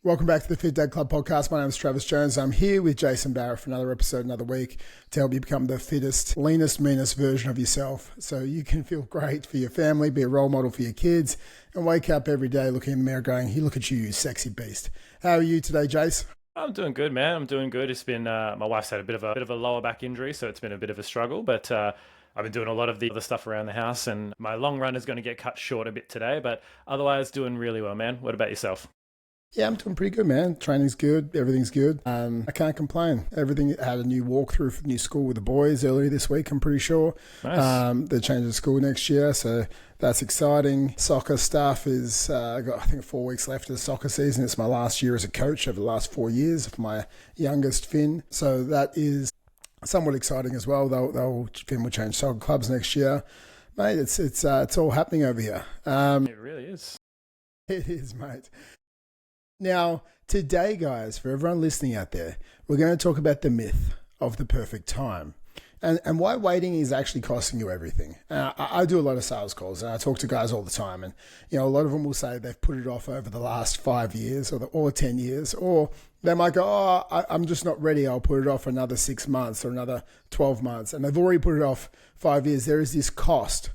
Welcome back to the Fit Dad Club podcast. My name is Travis Jones. I'm here with Jason Barrett for another episode, another week to help you become the fittest, leanest, meanest version of yourself so you can feel great for your family, be a role model for your kids, and wake up every day looking in the mirror going, hey, look at you, you sexy beast. How are you today, Jace? I'm doing good, man. I'm doing good. It's been my wife's had a bit of a lower back injury, so it's been a bit of a struggle. But I've been doing a lot of the other stuff around the house, and my long run is going to get cut short a bit today. But otherwise, doing really well, man. What about yourself? Yeah, I'm doing pretty good, man. Training's good. Everything's good. I can't complain. Everything had a new walkthrough for the new school with the boys earlier this week, I'm pretty sure. Nice. They're changing the school next year, so that's exciting. Soccer stuff is, I got, I think, 4 weeks left of the soccer season. It's my last year as a coach over the last 4 years of my youngest, Finn. So that is somewhat exciting as well. Finn will change soccer clubs next year. Mate, it's all happening over here. It really is. It is, mate. Now, today, guys, for everyone listening out there, we're going to talk about the myth of the perfect time and why waiting is actually costing you everything. I do a lot of sales calls and I talk to guys all the time, and a lot of them will say they've put it off over the last 5 years or 10 years, or they might go, I'm just not ready. I'll put it off another 6 months or another 12 months. And they've already put it off 5 years. There is this cost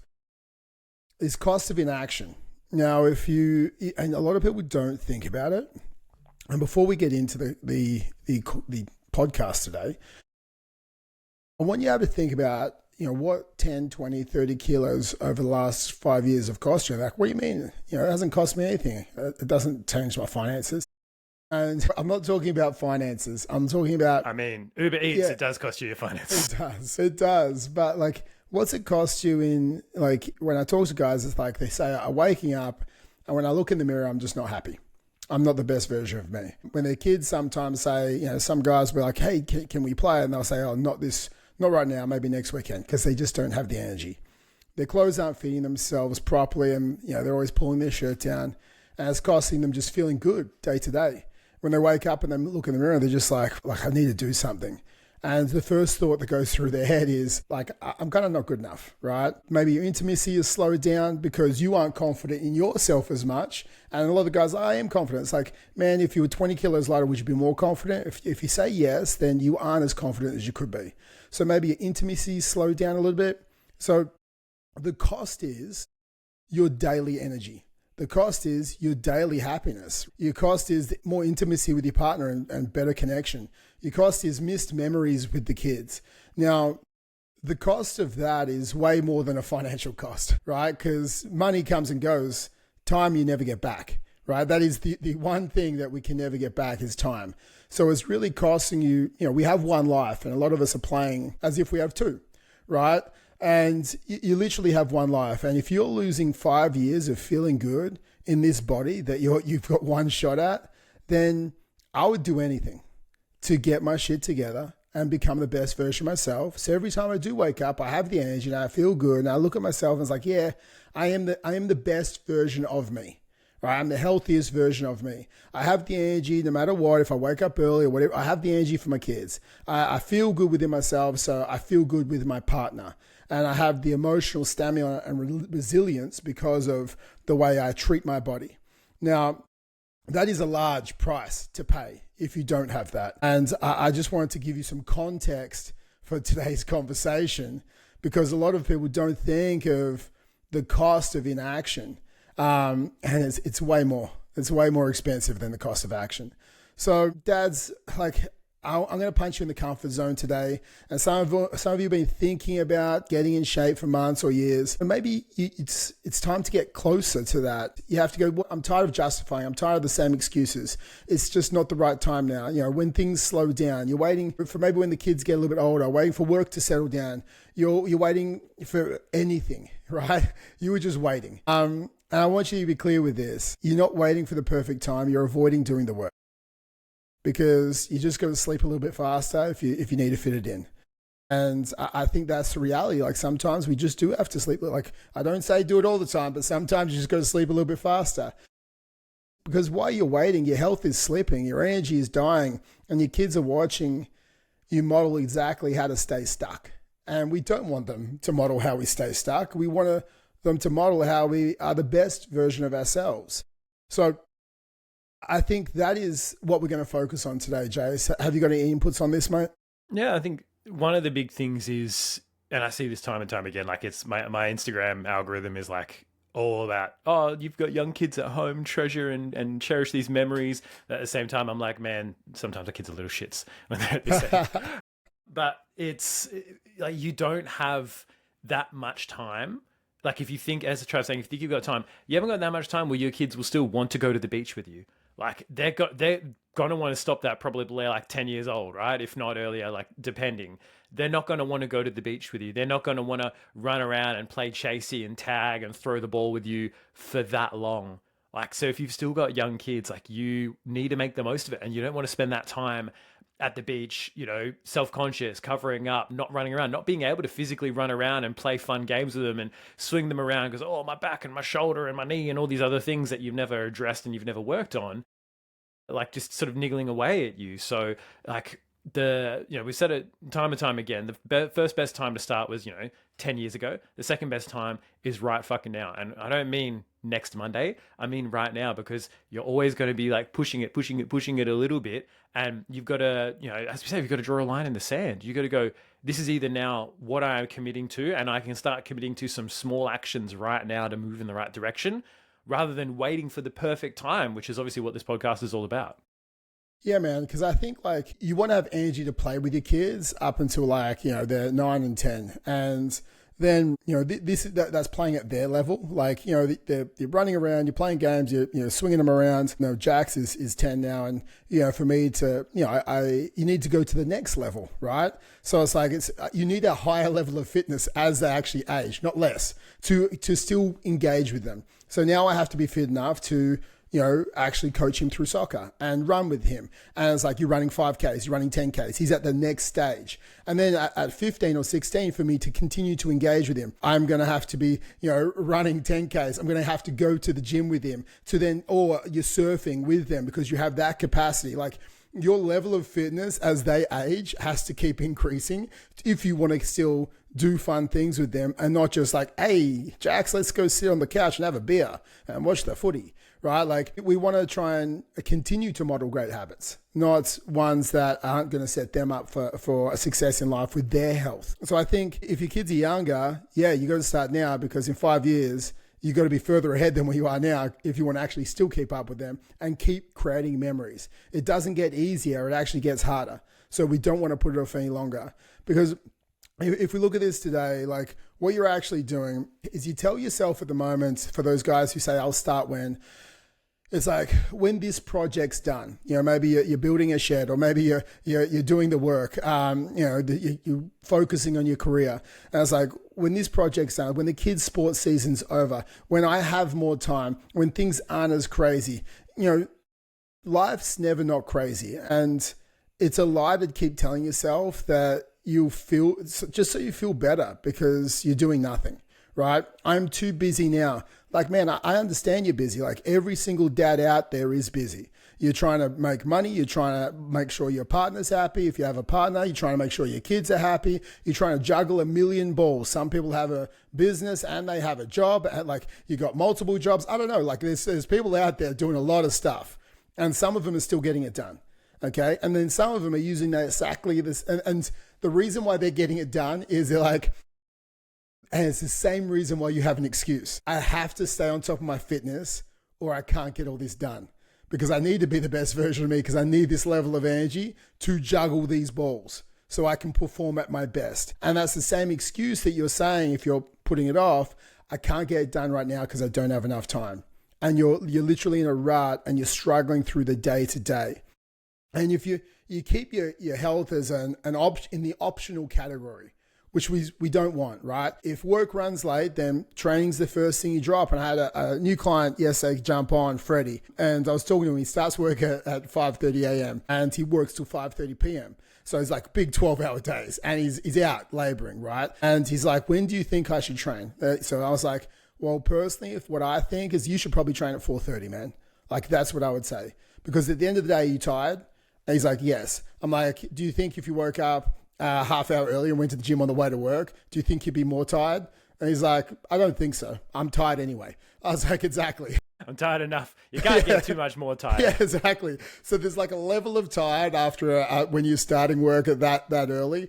of inaction. Now, and a lot of people don't think about it, and before we get into the podcast today, I want you to think about, what 10, 20, 30 kilos over the last 5 years have cost you. Like, what do you mean? It hasn't cost me anything. It doesn't change my finances. And I'm not talking about finances. I'm talking about... Uber Eats, It does cost you your finances. It does. But what's it cost you in, when I talk to guys, it's like they say, I'm waking up and when I look in the mirror, I'm just not happy. I'm not the best version of me. When their kids sometimes say, some guys will be like, hey, can we play? And they'll say, oh, not right now, maybe next weekend, because they just don't have the energy. Their clothes aren't fitting themselves properly, and they're always pulling their shirt down, and it's costing them just feeling good day to day. When they wake up and they look in the mirror, they're just like I need to do something. And the first thought that goes through their head is I'm kind of not good enough, right? Maybe your intimacy is slowed down because you aren't confident in yourself as much. And a lot of the guys, I am confident. It's like, man, if you were 20 kilos lighter, would you be more confident? If you say yes, then you aren't as confident as you could be. So maybe your intimacy is slowed down a little bit. So the cost is your daily energy. The cost is your daily happiness. Your cost is more intimacy with your partner and better connection. Your cost is missed memories with the kids. Now, the cost of that is way more than a financial cost, right? Because money comes and goes. Time you never get back, right? That is the one thing that we can never get back is time. So it's really costing you, we have one life and a lot of us are playing as if we have two, right? And you literally have one life. And if you're losing 5 years of feeling good in this body that you've got one shot at, then I would do anything to get my shit together and become the best version of myself. So every time I do wake up, I have the energy and I feel good. And I look at myself and it's like, yeah, I am the best version of me. Right? I'm the healthiest version of me. I have the energy no matter what. If I wake up early or whatever, I have the energy for my kids. I feel good within myself, so I feel good with my partner. And I have the emotional stamina and resilience because of the way I treat my body. Now, that is a large price to pay if you don't have that. And I just wanted to give you some context for today's conversation because a lot of people don't think of the cost of inaction. And it's way more. It's way more expensive than the cost of action. So dads, I'm going to punch you in the comfort zone today. And some of you have been thinking about getting in shape for months or years. And maybe it's time to get closer to that. You have to go, I'm tired of justifying. I'm tired of the same excuses. It's just not the right time now. When things slow down, you're waiting for maybe when the kids get a little bit older, waiting for work to settle down. You're waiting for anything, right? You were just waiting. And I want you to be clear with this. You're not waiting for the perfect time. You're avoiding doing the work. Because you just got to sleep a little bit faster if you need to fit it in. And I think that's the reality. Sometimes we just do have to sleep. I don't say do it all the time, but sometimes you just got to sleep a little bit faster. Because while you're waiting, your health is slipping, your energy is dying, and your kids are watching you model exactly how to stay stuck. And we don't want them to model how we stay stuck. We want them to model how we are the best version of ourselves. So I think that is what we're going to focus on today, Jace. Have you got any inputs on this, mate? Yeah, I think one of the big things is, and I see this time and time again, like it's my Instagram algorithm is like all about, oh, you've got young kids at home, treasure and cherish these memories. At the same time, I'm like, man, sometimes the kids are little shits when they're at this age. But it's like you don't have that much time. Like if you think, as Trav saying, if you think you've got time, you haven't got that much time where your kids will still want to go to the beach with you. Like they're gonna want to stop that probably like 10 years old, right? If not earlier, like depending. They're not gonna want to go to the beach with you. They're not gonna want to run around and play chasey and tag and throw the ball with you for that long. Like, so if you've still got young kids, like you need to make the most of it, and you don't want to spend that time at the beach, you know, self-conscious, covering up, not running around, not being able to physically run around and play fun games with them and swing them around because, oh, my back and my shoulder and my knee and all these other things that you've never addressed and you've never worked on, like just sort of niggling away at you. So like we said it time and time again, the first best time to start was, 10 years ago. The second best time is right fucking now. And I don't mean next Monday. I mean right now, because you're always going to be like pushing it a little bit. And you've got to, as we say, you've got to draw a line in the sand. You've got to go, this is either now what I'm committing to, and I can start committing to some small actions right now to move in the right direction, rather than waiting for the perfect time, which is obviously what this podcast is all about. Yeah, man, because I think like you want to have energy to play with your kids up until like, they're 9 and 10. And then, that's playing at their level. Like, they're running around, you're playing games, you're swinging them around. Jax is 10 now. And, for me to, you need to go to the next level, right? So it's like, you need a higher level of fitness as they actually age, not less, to still engage with them. So now I have to be fit enough to, actually coach him through soccer and run with him. And it's like, you're running 5Ks, you're running 10Ks. He's at the next stage. And then at 15 or 16, for me to continue to engage with him, I'm going to have to be, running 10Ks. I'm going to have to go to the gym with him or you're surfing with them because you have that capacity. Like, your level of fitness as they age has to keep increasing if you want to still do fun things with them and not just like, hey, Jax, let's go sit on the couch and have a beer and watch the footy, right? Like, we want to try and continue to model great habits, not ones that aren't going to set them up for a success in life with their health. So I think if your kids are younger, yeah, you got to start now, because in 5 years, you've got to be further ahead than where you are now if you want to actually still keep up with them and keep creating memories. It doesn't get easier, it actually gets harder. So we don't want to put it off any longer, because if we look at this today, like what you're actually doing is you tell yourself at the moment, for those guys who say, I'll start when, it's like, when this project's done, maybe you're building a shed, or maybe you're doing the work, you're focusing on your career. And it's like, when this project's done, when the kids' sports season's over, when I have more time, when things aren't as crazy, life's never not crazy. And it's a lie to keep telling yourself that you feel, just so you feel better because you're doing nothing, right? I'm too busy now. Like, man, I understand you're busy. Like, every single dad out there is busy. You're trying to make money. You're trying to make sure your partner's happy. If you have a partner, you're trying to make sure your kids are happy. You're trying to juggle a million balls. Some people have a business and they have a job. And like, you got multiple jobs. I don't know. Like, there's people out there doing a lot of stuff, and some of them are still getting it done. Okay. And then some of them are using that exactly this. And the reason why they're getting it done is they're like, and it's the same reason why you have an excuse. I have to stay on top of my fitness or I can't get all this done, because I need to be the best version of me, because I need this level of energy to juggle these balls so I can perform at my best. And that's the same excuse that you're saying if you're putting it off. I can't get it done right now because I don't have enough time. And you're literally in a rut and you're struggling through the day to day. And if you keep your health as in the optional category, which we don't want, right? If work runs late, then training's the first thing you drop. And I had a new client yesterday jump on, Freddie, and I was talking to him. He starts work at 5:30 a.m. and he works till 5:30 p.m. So it's like big 12-hour days, and he's out laboring, right? And he's like, when do you think I should train? So I was like, well, personally, if what I think is you should probably train at 4:30, man. Like, that's what I would say. Because at the end of the day, you're tired. And he's like, yes. I'm like, do you think if you woke up half hour earlier and went to the gym on the way to work, do you think you'd be more tired? And he's like, I don't think so. I'm tired anyway. I was like, exactly. I'm tired enough. You can't get too much more tired. Yeah, exactly. So there's like a level of tired after when you're starting work at that early.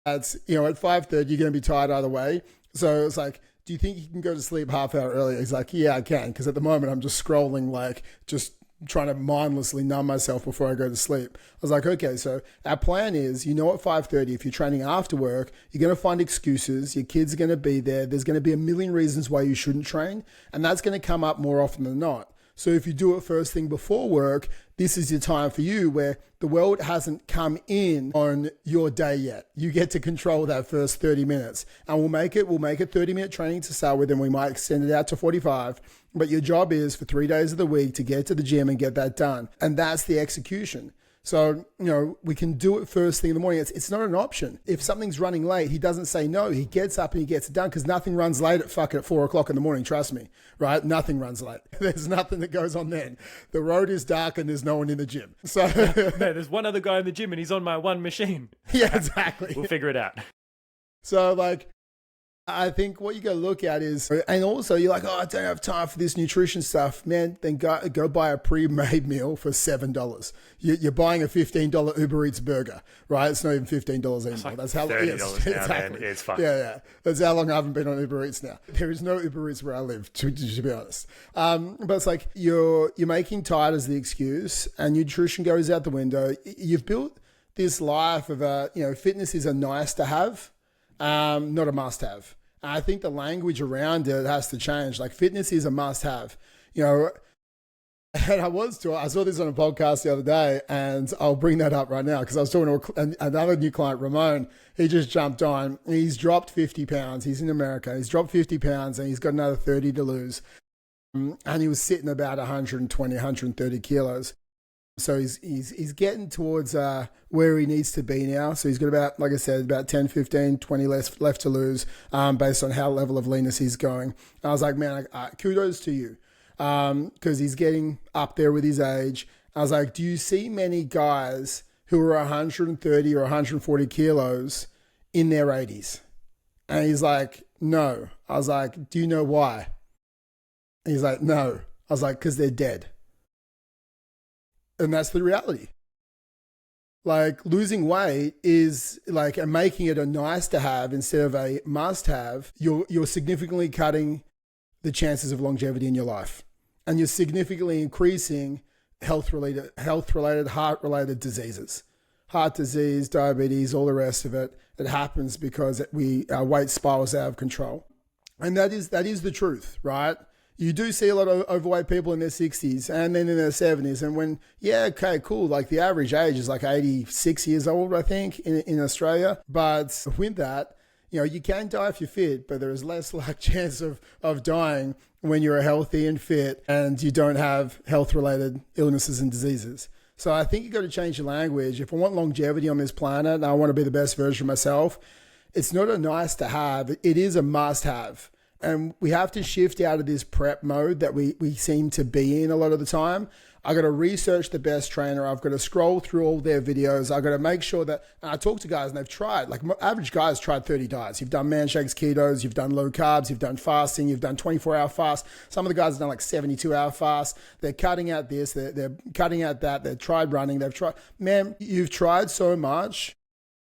It's, at 5:30 you're going to be tired either way. So it's like, do you think you can go to sleep half hour earlier? He's like, yeah, I can, because at the moment I'm just scrolling, like just trying to mindlessly numb myself before I go to sleep. I was like, okay, so our plan is, at 5:30, if you're training after work, you're going to find excuses. Your kids are going to be there. There's going to be a million reasons why you shouldn't train, and that's going to come up more often than not. So if you do it first thing before work, this is your time for you where the world hasn't come in on your day yet. You get to control that first 30 minutes. And we'll make it 30-minute training to start with, and we might extend it out to 45. But your job is for 3 days of the week to get to the gym and get that done. And that's the execution. So, we can do it first thing in the morning. It's not an option. If something's running late, he doesn't say no. He gets up and he gets it done, because nothing runs late at 4 o'clock in the morning. Trust me, right? Nothing runs late. There's nothing that goes on then. The road is dark and there's no one in the gym. So no, there's one other guy in the gym and he's on my one machine. Yeah, exactly. We'll figure it out. So I think what you got to look at is, and also you're like, I don't have time for this nutrition stuff, man. Then go buy a pre-made meal for $7. You're buying a $15 Uber Eats burger, right? It's not even $15 anymore. It's like that's how $30 now, exactly. man. It's fine. Yeah. That's how long I haven't been on Uber Eats now. There is no Uber Eats where I live, to be honest. But it's like you're making tired as the excuse, and nutrition goes out the window. You've built this life of fitness is a nice to have, not a must have. I think the language around it has to change. Like, fitness is a must-have, and I saw this on a podcast the other day, and I'll bring that up right now because I was talking to another new client, Ramon. He just jumped on. He's dropped 50 pounds. He's in America. He's dropped 50 pounds, and he's got another 30 to lose. And he was sitting about 120, 130 kilos. So he's getting towards where he needs to be now. So he's got about, like I said, about 10, 15, 20 left to lose based on how level of leanness he's going. And I was like, man, kudos to you because he's getting up there with his age. I was like, do you see many guys who are 130 or 140 kilos in their 80s? And he's like, no. I was like, do you know why? And he's like, no. I was like, because they're dead. And that's the reality. Like, losing weight is like, and making it a nice to have instead of a must have, you're significantly cutting the chances of longevity in your life. And you're significantly increasing health-related, heart-related diseases. Heart disease, diabetes, all the rest of it. It happens because our weight spirals out of control. And that is the truth, right? You do see a lot of overweight people in their 60s and then in their 70s. And when, okay, cool. Like, the average age is like 86 years old, I think, in Australia. But with that, you can die if you're fit, but there is less chance of dying when you're healthy and fit and you don't have health-related illnesses and diseases. So I think you've got to change your language. If I want longevity on this planet and I want to be the best version of myself, it's not a nice to have. It is a must have. And we have to shift out of this prep mode that we seem to be in a lot of the time. I got to research the best trainer. I've got to scroll through all their videos. I've got to make sure that, and I talk to guys and they've tried, like average guys tried 30 diets. You've done man shakes, ketos, you've done low carbs, you've done fasting, you've done 24-hour fast. Some of the guys have done like 72-hour fast. They're cutting out this, they're cutting out that. They've tried running, man, you've tried so much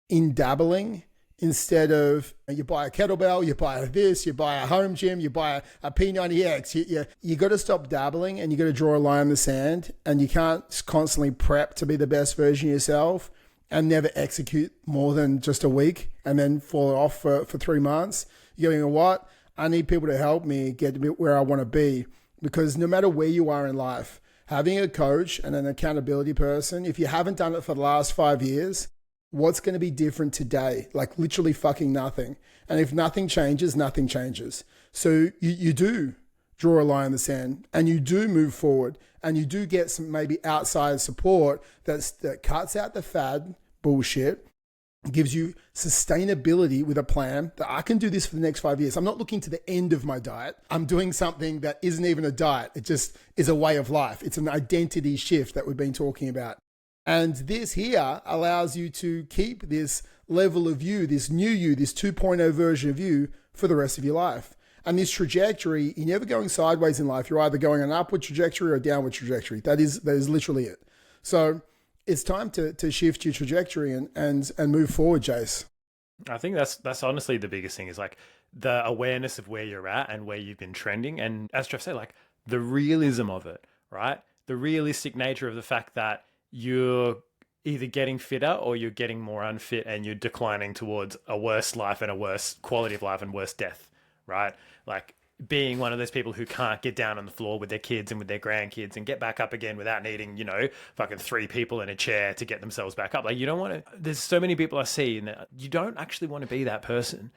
in dabbling. Instead of, you buy a kettlebell, you buy this, you buy a home gym, you buy a P90X, you got to stop dabbling and you got to draw a line in the sand, and you can't constantly prep to be the best version of yourself and never execute more than just a week and then fall off for 3 months. You know what? I need people to help me get to where I want to be, because no matter where you are in life, having a coach and an accountability person, if you haven't done it for the last 5 years, what's going to be different today? Like, literally fucking nothing. And if nothing changes, nothing changes. So you do draw a line in the sand and you do move forward and you do get some maybe outside support that cuts out the fad bullshit, gives you sustainability with a plan that I can do this for the next 5 years. I'm not looking to the end of my diet. I'm doing something that isn't even a diet. It just is a way of life. It's an identity shift that we've been talking about. And this here allows you to keep this level of you, this new you, this 2.0 version of you for the rest of your life. And this trajectory, you're never going sideways in life. You're either going an upward trajectory or a downward trajectory. That is literally it. So it's time to shift your trajectory and move forward, Jace. I think that's honestly the biggest thing, is like the awareness of where you're at and where you've been trending. And as Trev said, like the realism of it, right? The realistic nature of the fact that you're either getting fitter or you're getting more unfit and you're declining towards a worse life and a worse quality of life and worse death, right? Like being one of those people who can't get down on the floor with their kids and with their grandkids and get back up again without needing, you know, fucking 3 people in a chair to get themselves back up. Like you don't want to, there's so many people I see and you don't actually want to be that person.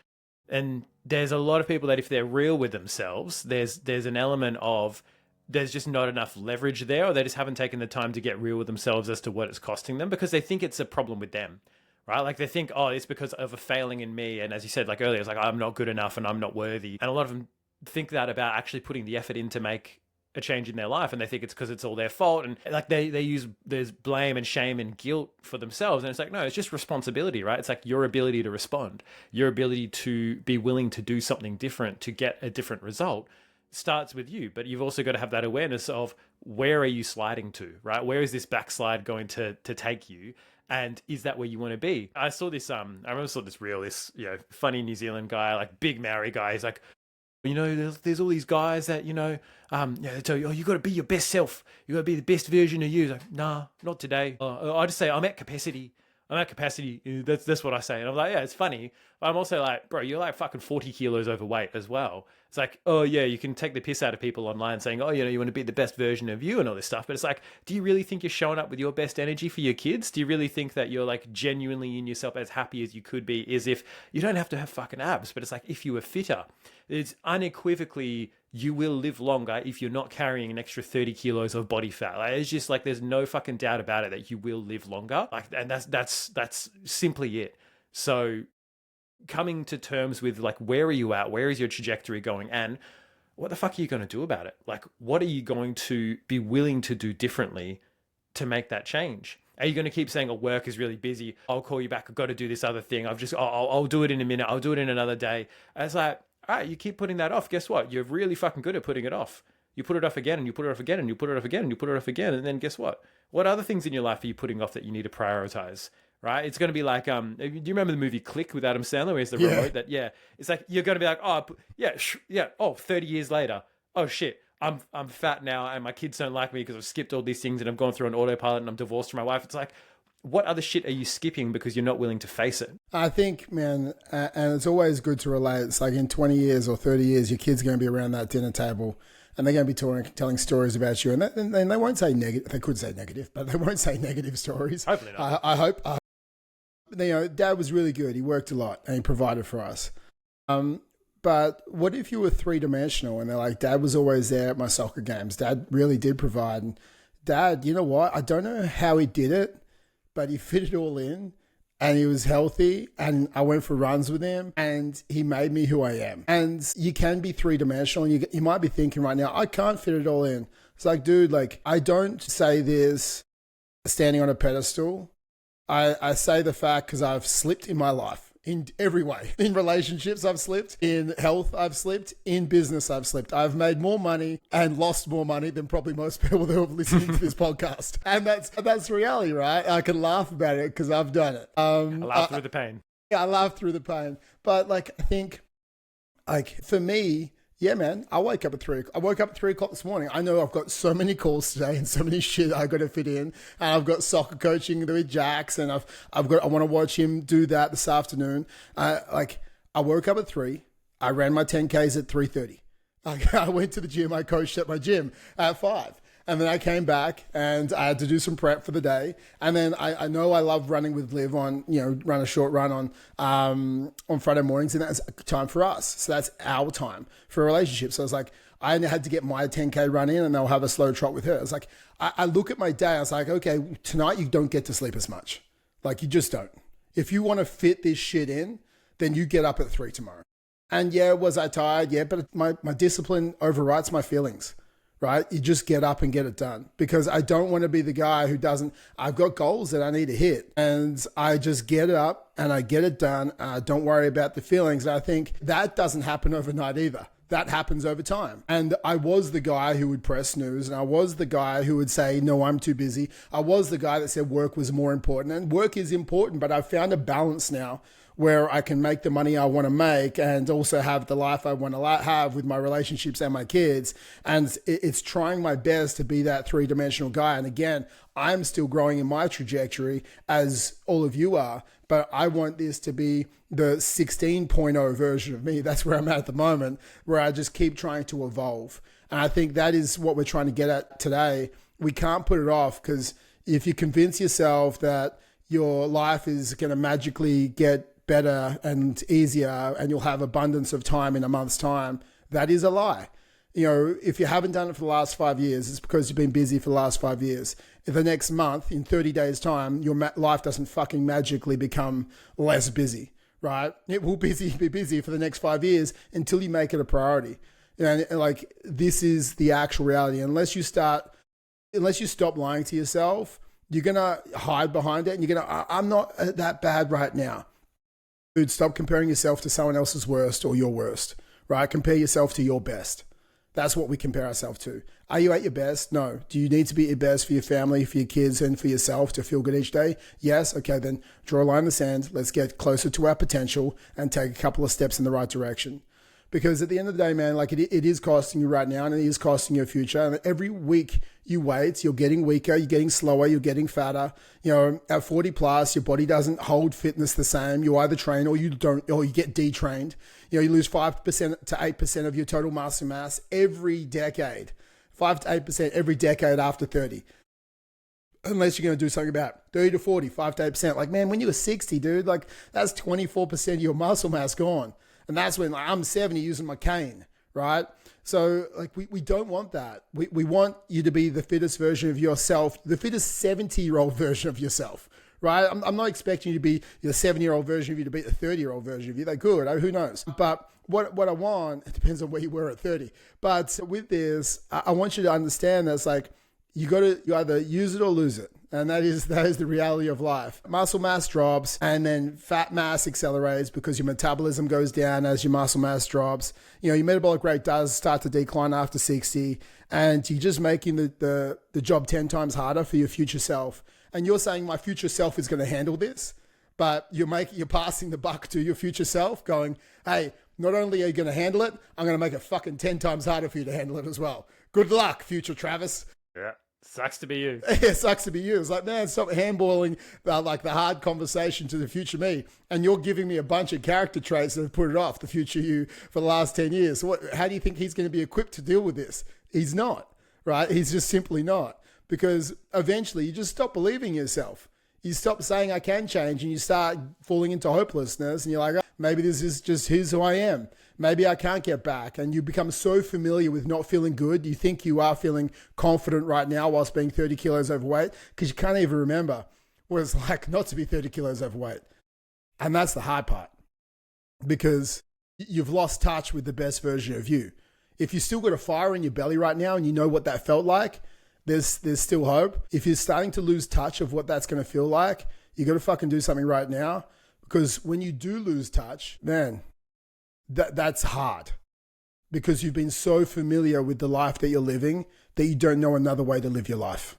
And there's a lot of people that if they're real with themselves, there's an element of, there's just not enough leverage there, or they just haven't taken the time to get real with themselves as to what it's costing them, because they think it's a problem with them, right? Like they think, oh, it's because of a failing in me. And as you said, like earlier, it's like, I'm not good enough and I'm not worthy. And a lot of them think that about actually putting the effort in to make a change in their life. And they think it's because it's all their fault. And like they use, there's blame and shame and guilt for themselves. And it's like, no, it's just responsibility, right? It's like your ability to respond, your ability to be willing to do something different to get a different result starts with you. But you've also got to have that awareness of where are you sliding to, right? Where is this backslide going to take you? And is that where you want to be? I saw this, I remember saw this reel, this, you know, funny New Zealand guy, like big Maori guy. He's like, you know, there's all these guys that, you know, they tell you, oh, you got to be your best self. You got to be the best version of you. It's like, nah, not today. I just say, I'm at capacity. That's what I say. And I'm like, yeah, it's funny. But I'm also like, bro, you're like fucking 40 kilos overweight as well. It's like, oh yeah, you can take the piss out of people online saying, oh, you know, you want to be the best version of you and all this stuff. But it's like, do you really think you're showing up with your best energy for your kids? Do you really think that you're like genuinely in yourself as happy as you could be? As if you don't have to have fucking abs, but it's like, if you were fitter, it's unequivocally, you will live longer if you're not carrying an extra 30 kilos of body fat. Like, it's just like, there's no fucking doubt about it that you will live longer. Like, and that's simply it. So coming to terms with like, where are you at? Where is your trajectory going? And what the fuck are you going to do about it? Like, what are you going to be willing to do differently to make that change? Are you going to keep saying, oh, work is really busy, I'll call you back, I've got to do this other thing, I'll do it in a minute, I'll do it in another day? And it's like, all right, you keep putting that off. Guess what? You're really fucking good at putting it off. You put it off again and you put it off again and you put it off again and you put it off again. And then guess what? What other things in your life are you putting off that you need to prioritize? Right? It's going to be like, do you remember the movie Click with Adam Sandler? Where he's the remote that, it's like, you're going to be like, oh, oh, 30 years later, oh shit, I'm fat now and my kids don't like me because I've skipped all these things and I've gone through an autopilot and I'm divorced from my wife. It's like, what other shit are you skipping because you're not willing to face it? I think, man, and it's always good to relate. It's like in 20 years or 30 years, your kid's going to be around that dinner table and they're going to be telling stories about you. And they won't say negative. They could say negative, but they won't say negative stories. Hopefully not. I hope. You know, Dad was really good. He worked a lot and he provided for us. But what if you were 3-dimensional and they're like, Dad was always there at my soccer games. Dad really did provide. And Dad, you know what? I don't know how he did it, but he fit it all in and he was healthy and I went for runs with him and he made me who I am. And you can be 3-dimensional and you might be thinking right now, I can't fit it all in. It's like, dude, like I don't say this standing on a pedestal. I say the fact because I've slipped in my life in every way. In relationships, I've slipped. In health, I've slipped. In business, I've slipped. I've made more money and lost more money than probably most people that are listening to this podcast. And that's reality, right? I can laugh about it because I've done it. I laugh through the pain. Yeah, I laugh through the pain. But like, I think like for me, yeah, man, I woke up at 3 o'clock this morning. I know I've got so many calls today and so many shit I got to fit in. And I've got soccer coaching with Jax and I want to watch him do that this afternoon. I woke up at 3. I ran my 10Ks at 3:30. I went to the gym. I coached at my gym at 5. And then I came back and I had to do some prep for the day. And then I know I love running with Liv on, run a short run on Friday mornings. And that's time for us. So that's our time for a relationship. So I was like, I had to get my 10K run in and they'll have a slow trot with her. It's like, I look at my day. I was like, okay, tonight you don't get to sleep as much. Like you just don't. If you want to fit this shit in, then you get up at 3 tomorrow. And yeah, was I tired? Yeah, but my discipline overwrites my feelings. Right? You just get up and get it done because I don't want to be the guy who doesn't, I've got goals that I need to hit and I just get up and I get it done. Don't worry about the feelings. And I think that doesn't happen overnight either. that happens over time. And I was the guy who would press snooze, and I was the guy who would say, no, I'm too busy. I was the guy that said work was more important, and work is important, but I've found a balance now where I can make the money I want to make and also have the life I want to have with my relationships and my kids. And it's trying my best to be that three-dimensional guy. And again, I'm still growing in my trajectory as all of you are, but I want this to be the 16.0 version of me. That's where I'm at the moment, where I just keep trying to evolve. And I think that is what we're trying to get at today. We can't put it off, because if you convince yourself that your life is going to magically get better and easier and you'll have abundance of time in a month's time, that is a lie. You know, if you haven't done it for the last 5 years, it's because you've been busy for the last 5 years. If the next month, in 30 days time, your life doesn't fucking magically become less busy, right? It will be busy for the next 5 years until you make it a priority. And like, this is the actual reality. Unless you stop lying to yourself, you're going to hide behind it and you're going to, I'm not that bad right now. Dude, stop comparing yourself to someone else's worst or your worst, right? Compare yourself to your best. That's what we compare ourselves to. Are you at your best? No. Do you need to be at your best for your family, for your kids, and for yourself to feel good each day? Yes. Okay, then draw a line in the sand. Let's get closer to our potential and take a couple of steps in the right direction. Because at the end of the day, man, like it is costing you right now, and it is costing your future. And every week you wait, you're getting weaker, you're getting slower, you're getting fatter. You know, at 40 plus, your body doesn't hold fitness the same. You either train or you don't, or you get detrained. You know, you lose 5% to 8% of your total muscle mass every decade. 5 to 8% every decade after 30. Unless you're going to do something about 30 to 40, 5 to 8%. Like, man, when you were 60, dude, like that's 24% of your muscle mass gone. And that's when, like, I'm 70 using my cane, right? So like we don't want that. We want you to be the fittest version of yourself, the fittest 70-year-old version of yourself, right? I'm not expecting you to be the 7-year-old version of you to beat the 30-year-old version of you. They could, who knows? But what I want, it depends on where you were at 30. But with this, I want you to understand that it's like, you either use it or lose it. And that is the reality of life. Muscle mass drops and then fat mass accelerates because your metabolism goes down as your muscle mass drops. You know, your metabolic rate does start to decline after 60, and you're just making the job 10 times harder for your future self. And you're saying my future self is going to handle this, but you're passing the buck to your future self going, hey, not only are you going to handle it, I'm going to make it fucking 10 times harder for you to handle it as well. Good luck, future Travis. Yeah. Sucks to be you. Yeah, sucks to be you. It's like, man, stop handballing like the hard conversation to the future me. And you're giving me a bunch of character traits that have put it off, the future you, for the last 10 years. So how do you think he's going to be equipped to deal with this? He's not, right? He's just simply not. Because eventually you just stop believing yourself. You stop saying I can change, and you start falling into hopelessness, and you're like, oh, maybe this is just who I am. Maybe I can't get back. And you become so familiar with not feeling good. You think you are feeling confident right now whilst being 30 kilos overweight, because you can't even remember what it's like not to be 30 kilos overweight. And that's the hard part, because you've lost touch with the best version of you. If you still got a fire in your belly right now and you know what that felt like, there's still hope. If you're starting to lose touch of what that's going to feel like, you got to fucking do something right now, because when you do lose touch, man, that's hard, because you've been so familiar with the life that you're living that you don't know another way to live your life.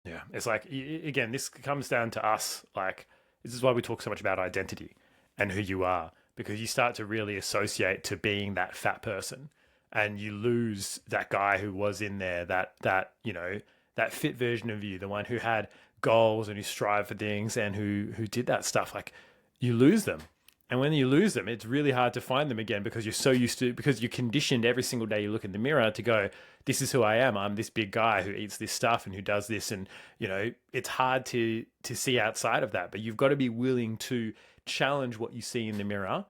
Yeah. It's like, again, this comes down to us. Like, this is why we talk so much about identity and who you are, because you start to really associate to being that fat person, and you lose that guy who was in there, that, you know, that fit version of you, the one who had goals and who strived for things and who did that stuff. Like, you lose them. And when you lose them, it's really hard to find them again, because you're so used to, because you're conditioned every single day you look in the mirror to go, this is who I am. I'm this big guy who eats this stuff and who does this. And, you know, it's hard to see outside of that, but you've got to be willing to challenge what you see in the mirror.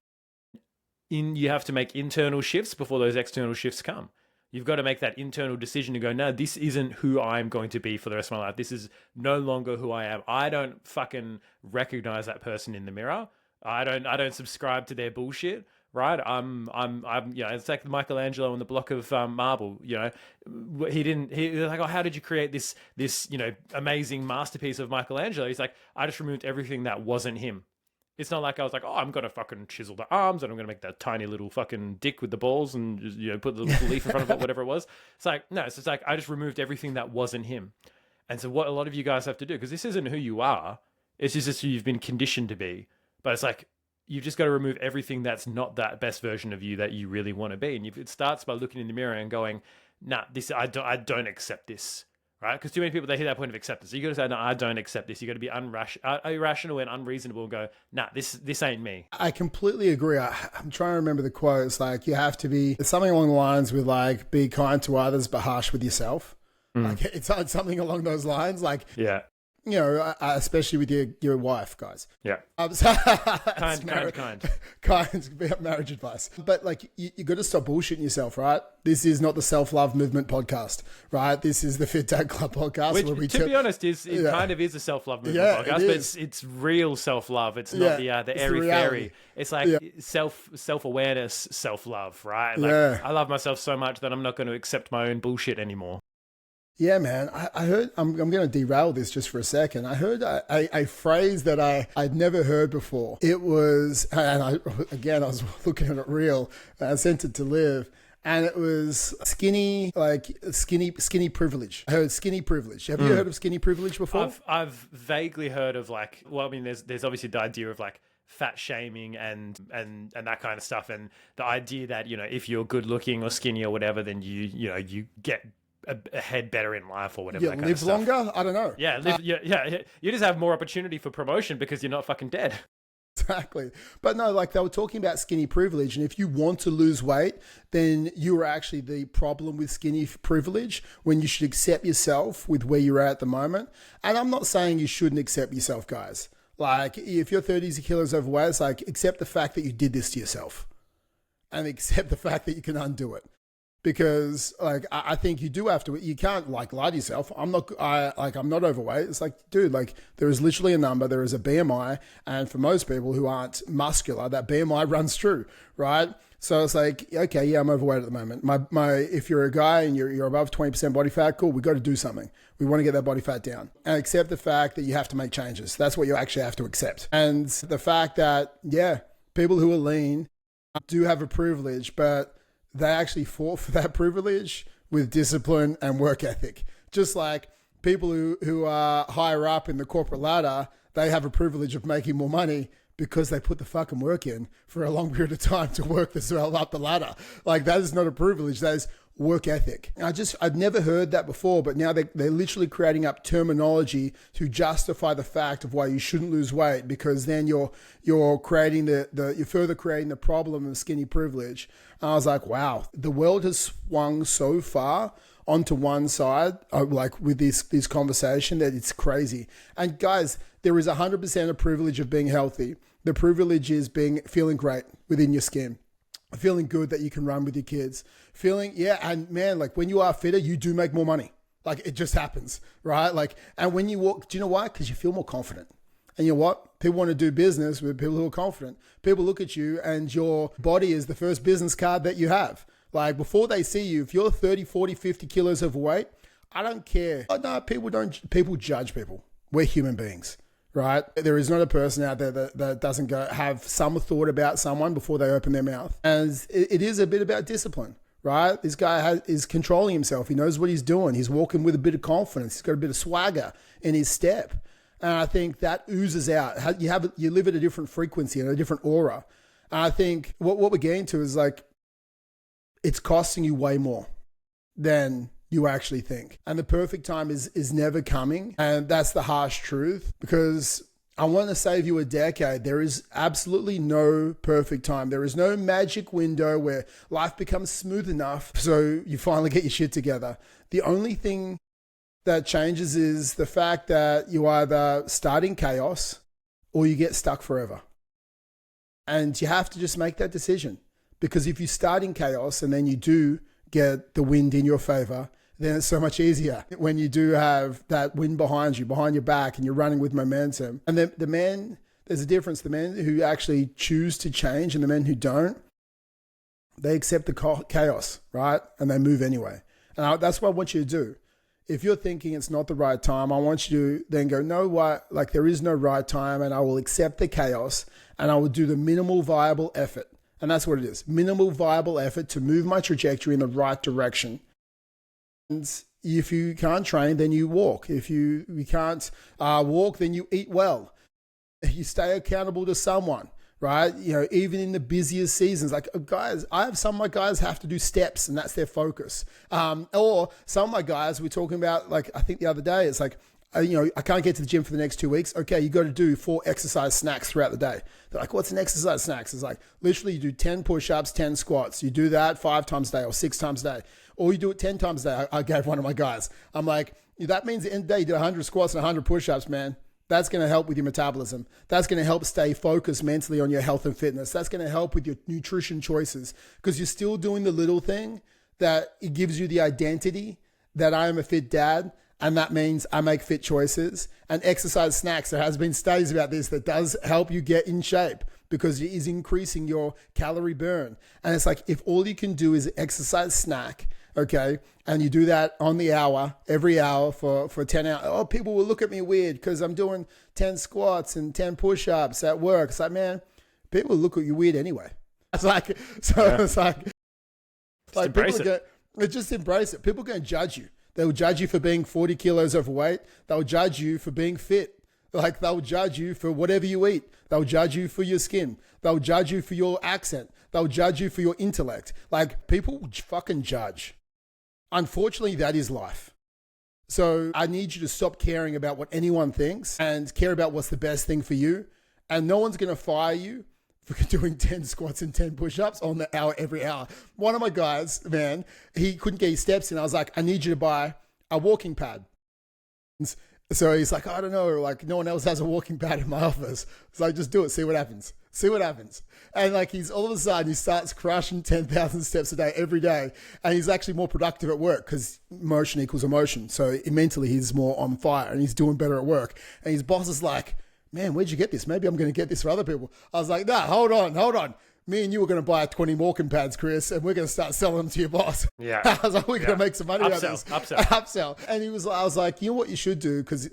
You have to make internal shifts before those external shifts come. You've got to make that internal decision to go, no, this isn't who I'm going to be for the rest of my life. This is no longer who I am. I don't fucking recognize that person in the mirror. I don't subscribe to their bullshit, right? I'm, you know, it's like Michelangelo on the block of marble. You know, he was like, oh, how did you create this, you know, amazing masterpiece of Michelangelo? He's like, I just removed everything that wasn't him. It's not like I was like, oh, I'm going to fucking chisel the arms and I'm going to make that tiny little fucking dick with the balls and just, put the little leaf in front of it, whatever it was. It's like, no, it's just like I just removed everything that wasn't him. And so what a lot of you guys have to do, because this isn't who you are, it's just who you've been conditioned to be. But it's like, you've just got to remove everything that's not that best version of you that you really want to be. And it starts by looking in the mirror and going, nah, I don't accept this. Right? Because too many people, they hit that point of acceptance. So you got to say, no, I don't accept this. You got to be irrational and unreasonable and go, nah, this ain't me. I completely agree. I'm trying to remember the quote. It's like, you have to be, it's something along the lines with like, be kind to others, but harsh with yourself. Like it's something along those lines. Like, yeah. Especially with your wife, guys. Yeah. Kind. Kind. Marriage advice. But like, you got to stop bullshitting yourself, right? This is not the self-love movement podcast, right? This is the Fit Dad Club podcast. Which, where to be honest, it kind of is a self-love movement podcast, but it's real self-love. It's not the airy-fairy. It's like self-awareness, self-love, right? Like, I love myself so much that I'm not going to accept my own bullshit anymore. Yeah, man. I heard, I'm going to derail this just for a second. I heard a phrase that I'd never heard before. It was, and I was looking at it real, I sent it to Liv, and it was skinny privilege. I heard skinny privilege. Have you heard of skinny privilege before? I've vaguely heard of there's obviously the idea of like fat shaming and that kind of stuff. And the idea that, if you're good looking or skinny or whatever, then you get ahead better in life or whatever. Yeah, live longer? I don't know. Yeah, you just have more opportunity for promotion because you're not fucking dead. Exactly. But no, like they were talking about skinny privilege. And if you want to lose weight, then you are actually the problem with skinny privilege, when you should accept yourself with where you're at the moment. And I'm not saying you shouldn't accept yourself, guys. Like if you're 30 kilos overweight, it's like accept the fact that you did this to yourself and accept the fact that you can undo it. Because like I think you do have to, you can't like lie to yourself. I'm not overweight. It's like, dude, like there is literally a number, there is a BMI, and for most people who aren't muscular, that BMI runs true, right? So it's like, okay, yeah, I'm overweight at the moment. If you're a guy and you're above 20% body fat, cool, we got to do something. We want to get that body fat down and accept the fact that you have to make changes. That's what you actually have to accept. And the fact that, people who are lean do have a privilege, but they actually fought for that privilege with discipline and work ethic. Just like people who are higher up in the corporate ladder, they have a privilege of making more money because they put the fucking work in for a long period of time to work themselves up the ladder. Like that is not a privilege, that is work ethic. I'd never heard that before, but now they're literally creating up terminology to justify the fact of why you shouldn't lose weight, because then you're creating you're further creating the problem of skinny privilege. And I was like, wow, the world has swung so far onto one side, like with this conversation, that it's crazy. And guys, there is 100% a privilege of being healthy. The privilege is feeling great within your skin. Feeling good that you can run with your kids, and man, like when you are fitter, you do make more money. Like it just happens, right? Like, and when you walk, do you know why? Because you feel more confident. And you know what? People want to do business with people who are confident. People look at you and your body is the first business card that you have. Like before they see you, if you're 30, 40, 50 kilos overweight, I don't care. Oh, no, people judge people. We're human beings. Right? There is not a person out there that doesn't have some thought about someone before they open their mouth. And it is a bit about discipline, right? This guy is controlling himself. He knows what he's doing. He's walking with a bit of confidence. He's got a bit of swagger in his step. And I think that oozes out. You live at a different frequency and a different aura. And I think what we're getting to is like, it's costing you way more than you actually think. And the perfect time is never coming. And that's the harsh truth, because I want to save you a decade. There is absolutely no perfect time. There is no magic window where life becomes smooth enough so you finally get your shit together. The only thing that changes is the fact that you either start in chaos or you get stuck forever. And you have to just make that decision, because if you start in chaos and then you do get the wind in your favor, then it's so much easier when you do have that wind behind you, behind your back, and you're running with momentum. And there's a difference. The men who actually choose to change and the men who don't, they accept the chaos, right? And they move anyway. And that's what I want you to do, If you're thinking it's not the right time, I want you to then go, no, what? Like, there is no right time, and I will accept the chaos, and I will do the minimal viable effort. And that's what it is. Minimal viable effort to move my trajectory in the right direction. And if you can't train, then you walk. If you can't walk, then you eat well. You stay accountable to someone, right? You know, even in the busiest seasons, like guys, I have some of my guys have to do steps and that's their focus. Or some of my guys, we're talking about, like, I think the other day, it's like, you know, I can't get to the gym for the next 2 weeks. Okay, you got to do 4 exercise snacks throughout the day. They're like, what's an exercise snacks? It's like, literally you do 10 push-ups, 10 squats. You do that 5 times a day or 6 times a day. Or you do it 10 times a day. I gave one of my guys. I'm like, that means at the end of the day, you do 100 squats and 100 push-ups, man. That's going to help with your metabolism. That's going to help stay focused mentally on your health and fitness. That's going to help with your nutrition choices because you're still doing the little thing that it gives you the identity that I am a fit dad. And that means I make fit choices. And exercise snacks, there has been studies about this that does help you get in shape because it is increasing your calorie burn. And it's like, if all you can do is exercise snack, okay, and you do that on the hour, every hour for 10 hours, oh, people will look at me weird because I'm doing 10 squats and 10 push-ups at work. It's like, man, people will look at you weird anyway. It's like, so yeah. It's like embrace people just embrace it. People are going to judge you. They'll judge you for being 40 kilos overweight. They'll judge you for being fit. Like, they'll judge you for whatever you eat. They'll judge you for your skin. They'll judge you for your accent. They'll judge you for your intellect. Like, people fucking judge. Unfortunately, that is life. So I need you to stop caring about what anyone thinks and care about what's the best thing for you. And no one's going to fire you for doing 10 squats and 10 push-ups on the hour every hour. One of my guys, man, he couldn't get his steps in. I was like, I need you to buy a walking pad. So he's like, I don't know, like no one else has a walking pad in my office. So I just do it, see what happens. See what happens. And like he's all of a sudden, he starts crushing 10,000 steps a day every day. And he's actually more productive at work because motion equals emotion. So mentally he's more on fire and he's doing better at work. And his boss is like, man, where'd you get this? Maybe I'm going to get this for other people. I was like, nah, hold on. Me and you are going to buy 20 walking pads, Chris, and we're going to start selling them to your boss. Yeah. I was like, we're going to make some money out of this. Upsell. And I was like, you know what you should do? Because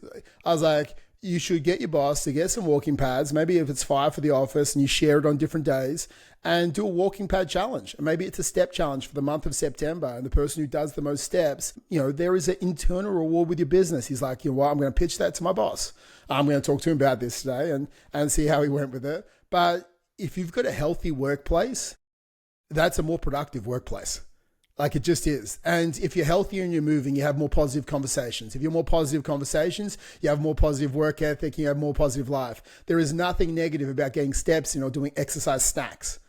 I was like, you should get your boss to get some walking pads. Maybe if it's 5 for the office and you share it on different days and do a walking pad challenge. And maybe it's a step challenge for the month of September. And the person who does the most steps, you know, there is an internal reward with your business. He's like, you know what? I'm going to pitch that to my boss. I'm going to talk to him about this today and see how he went with it. But if you've got a healthy workplace, that's a more productive workplace. Like it just is. And if you're healthier and you're moving, you have more positive conversations. If you have more positive conversations, you have more positive work ethic, you have more positive life. There is nothing negative about getting steps in or doing exercise snacks,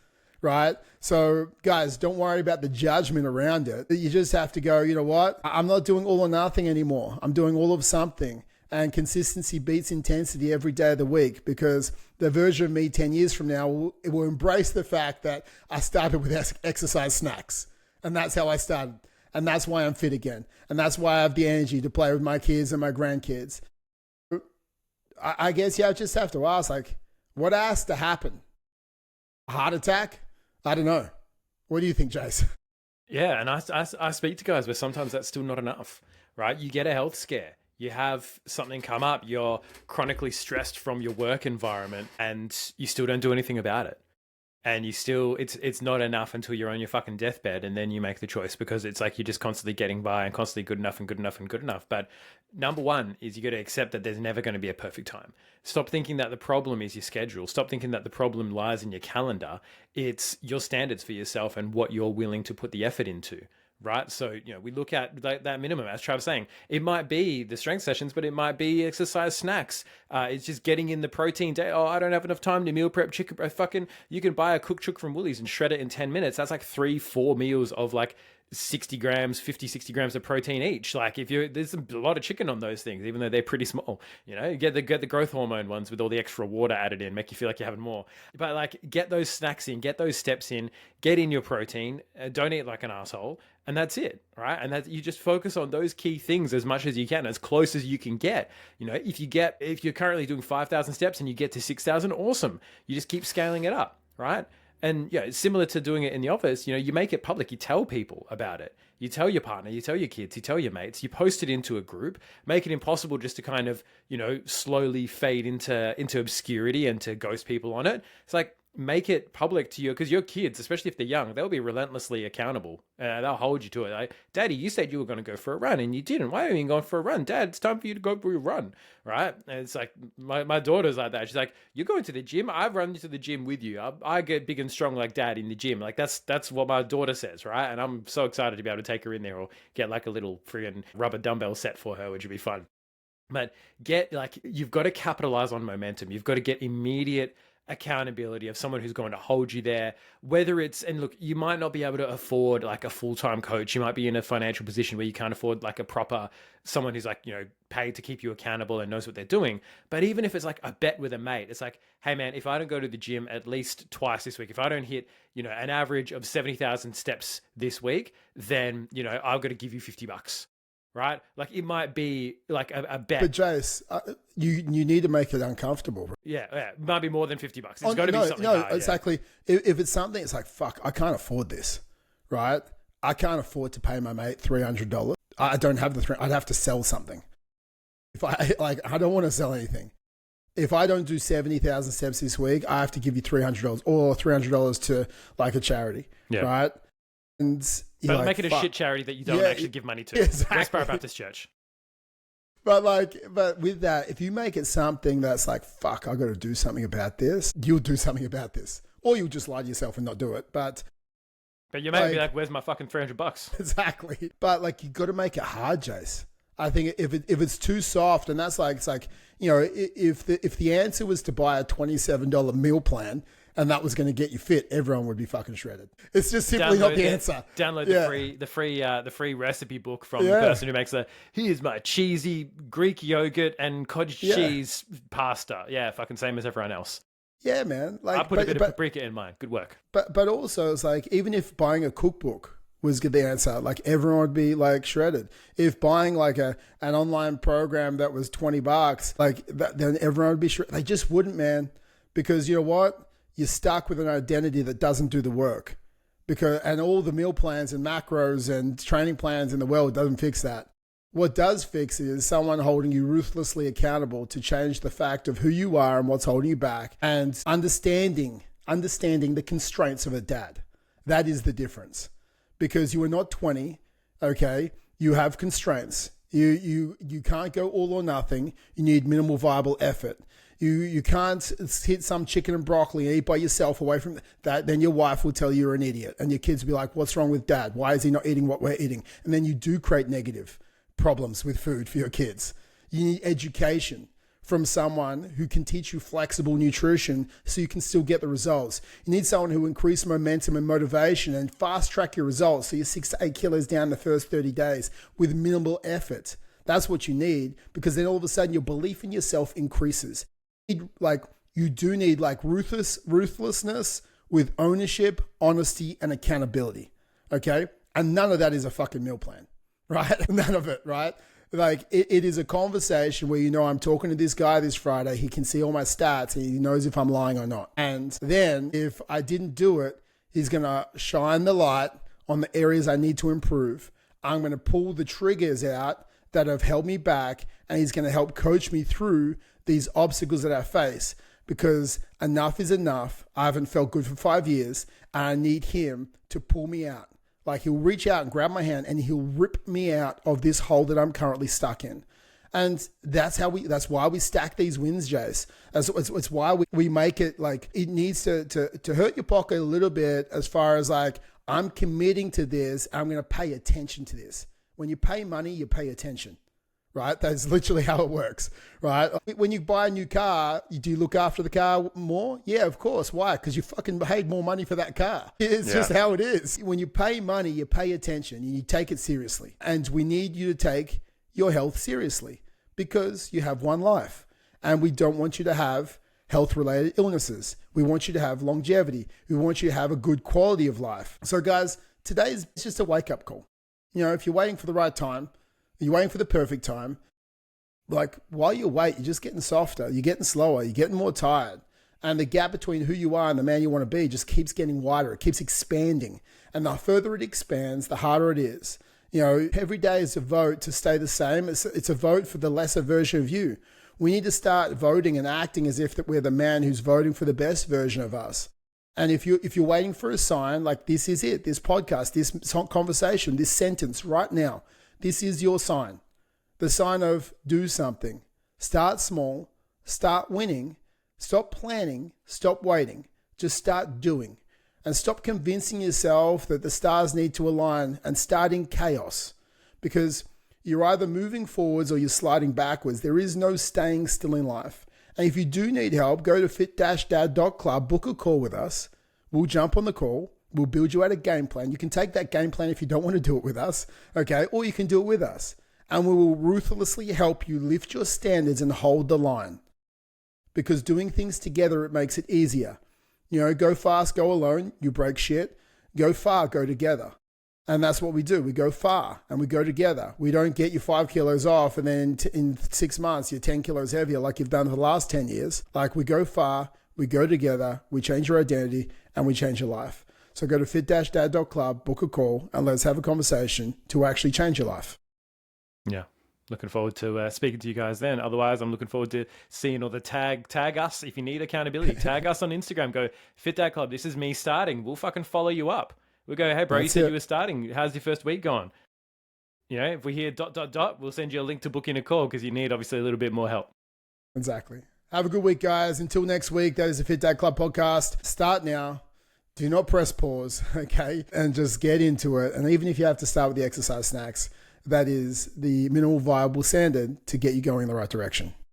right? So guys, don't worry about the judgment around it. You just have to go, you know what? I'm not doing all or nothing anymore. I'm doing all of something. And consistency beats intensity every day of the week because the version of me 10 years from now will embrace the fact that I started with exercise snacks. And that's how I started. And that's why I'm fit again. And that's why I have the energy to play with my kids and my grandkids. I guess you just have to ask, like, what has to happen? A heart attack? I don't know. What do you think, Jace? Yeah, and I speak to guys where sometimes that's still not enough, right? You get a health scare. You have something come up, you're chronically stressed from your work environment and you still don't do anything about it. And you still, it's not enough until you're on your fucking deathbed and then you make the choice because it's like you're just constantly getting by and constantly good enough and good enough and good enough. But number one is you got to accept that there's never going to be a perfect time. Stop thinking that the problem is your schedule. Stop thinking that the problem lies in your calendar. It's your standards for yourself and what you're willing to put the effort into. Right. So, you know, we look at that minimum, as Travis was saying, it might be the strength sessions, but it might be exercise snacks. It's just getting in the protein day. Oh, I don't have enough time to meal prep chicken. You can buy a cooked chook from Woolies and shred it in 10 minutes. That's like 3-4 meals of like 60 grams, 60 grams of protein each. Like there's a lot of chicken on those things, even though they're pretty small, you know, get the growth hormone ones with all the extra water added in, make you feel like you're having more, but like get those snacks in, get those steps in, get in your protein, don't eat like an asshole. And that's it, right? And that you just focus on those key things as much as you can, as close as you can get. You know, if you're currently doing 5,000 steps and you get to 6,000, awesome. You just keep scaling it up, right? And yeah, it's similar to doing it in the office. You know, you make it public. You tell people about it. You tell your partner, you tell your kids, you tell your mates, you post it into a group, make it impossible just to kind of, you know, slowly fade into obscurity and to ghost people on it. It's like, make it public to you, because your kids, especially if they're young, they'll be relentlessly accountable. They'll hold you to it. Like, Daddy, you said you were going to go for a run and you didn't. Why are you going for a run? Dad, it's time for you to go for a run, right? And it's like, my daughter's like that. She's like, you're going to the gym. I've run to the gym with you. I get big and strong like Dad in the gym. Like that's what my daughter says, right? And I'm so excited to be able to take her in there, or get like a little friggin' rubber dumbbell set for her, which would be fun. But you've got to capitalize on momentum. You've got to get immediate accountability of someone who's going to hold you there, whether it's, and look, you might not be able to afford like a full-time coach. You might be in a financial position where you can't afford like a proper someone who's like, you know, paid to keep you accountable and knows what they're doing. But even if it's like a bet with a mate, it's like, hey man, if I don't go to the gym at least twice this week, if I don't hit, you know, an average of 70,000 steps this week, then, you know, I've got to give you $50. Right? Like it might be like a bet. But Jace, you need to make it uncomfortable. Yeah. It might be more than $50. It's got to be something hard, exactly. Yeah. If it's something, it's like, fuck, I can't afford this, right? I can't afford to pay my mate $300. I don't have I'd have to sell something. If I don't want to sell anything. If I don't do 70,000 steps this week, I have to give you $300 or $300 to like a charity, right? And but make it a shit charity that you don't actually give money to. Exactly. Westboro Baptist Church. But with that, if you make it something that's like, fuck, I got to do something about this, you'll do something about this, or you'll just lie to yourself and not do it. But you may be like, where's my fucking $300? Exactly. But like, you got to make it hard, Jace. I think if it's too soft, and that's like, it's like, you know, if the answer was to buy a $27 meal plan, and that was going to get you fit, everyone would be fucking shredded. It's just simply not the answer. Download the free recipe book from the person who makes here's my cheesy Greek yogurt and cottage cheese pasta. Yeah, fucking same as everyone else. Yeah, man. Like, I put a bit of paprika in mine. Good work. But also, it's like, even if buying a cookbook was the answer, like everyone would be like shredded. If buying like an online program that was $20, like that, then everyone would be shredded. They just wouldn't, man. Because you know what? You're stuck with an identity that doesn't do the work, and all the meal plans and macros and training plans in the world doesn't fix that. What does fix it is someone holding you ruthlessly accountable to change the fact of who you are and what's holding you back, and understanding the constraints of a dad. That is the difference, because you are not 20. Okay. You have constraints. You can't go all or nothing. You need minimal viable effort. You can't hit some chicken and broccoli and eat by yourself away from that. Then your wife will tell you you're an idiot. And your kids will be like, what's wrong with dad? Why is he not eating what we're eating? And then you do create negative problems with food for your kids. You need education from someone who can teach you flexible nutrition so you can still get the results. You need someone who will increase momentum and motivation and fast track your results so you're 6 to 8 kilos down the first 30 days with minimal effort. That's what you need, because then all of a sudden your belief in yourself increases. You do need ruthlessness with ownership, honesty, and accountability. Okay? And none of that is a fucking meal plan, right? None of it, right? Like it is a conversation where, you know, I'm talking to this guy this Friday. He can see all my stats. He knows if I'm lying or not. And then if I didn't do it, he's going to shine the light on the areas I need to improve. I'm going to pull the triggers out that have held me back, and he's going to help coach me through these obstacles that I face, because enough is enough. I haven't felt good for 5 years, and I need him to pull me out. Like, he'll reach out and grab my hand and he'll rip me out of this hole that I'm currently stuck in. And that's why we stack these wins, Jace. It's why we make it like, it needs to hurt your pocket a little bit, as far as like, I'm committing to this. I'm going to pay attention to this. When you pay money, you pay attention, right? That's literally how it works, right? When you buy a new car, do you look after the car more? Yeah, of course. Why? Because you fucking paid more money for that car. It's just how it is. When you pay money, you pay attention and you take it seriously. And we need you to take your health seriously, because you have one life, and we don't want you to have health-related illnesses. We want you to have longevity. We want you to have a good quality of life. So guys, today is just a wake-up call. You know, if you're waiting for the right time, you're waiting for the perfect time, like, while you wait, you're just getting softer, you're getting slower, you're getting more tired. And the gap between who you are and the man you want to be just keeps getting wider. It keeps expanding. And the further it expands, the harder it is. Every day is a vote to stay the same. It's a vote for the lesser version of you. We need to start voting and acting as if that we're the man who's voting for the best version of us. And if you're waiting for a sign, like this is it, this podcast, this conversation, this sentence right now, this is your sign. The sign of do something. Start small, start winning, stop planning, stop waiting. Just start doing. And stop convincing yourself that the stars need to align and start in chaos. Because you're either moving forwards or you're sliding backwards. There is no staying still in life. And if you do need help, go to fit-dad.club, book a call with us. We'll jump on the call. We'll build you out a game plan. You can take that game plan if you don't want to do it with us, okay? Or you can do it with us. And we will ruthlessly help you lift your standards and hold the line. Because doing things together, it makes it easier. Go fast, go alone, you break shit. Go far, go together. And that's what we do. We go far and we go together. We don't get you 5 kilos off and then in 6 months you're 10 kilos heavier like you've done for the last 10 years. Like we go far, we go together, we change your identity and we change your life. So go to fit-dad.club, book a call and let's have a conversation to actually change your life. Yeah. Looking forward to speaking to you guys then. Otherwise, I'm looking forward to seeing all the tag us. If you need accountability, tag us on Instagram. Go Fit Dad Club. This is me starting. We'll fucking follow you up. We'll go, hey, bro, you said you were starting. How's your first week going? If we hear ... we'll send you a link to book in a call because you need, obviously, a little bit more help. Exactly. Have a good week, guys. Until next week, that is the Fit Dad Club podcast. Start now. Do not press pause, okay? And just get into it. And even if you have to start with the exercise snacks, that is the minimal viable standard to get you going in the right direction.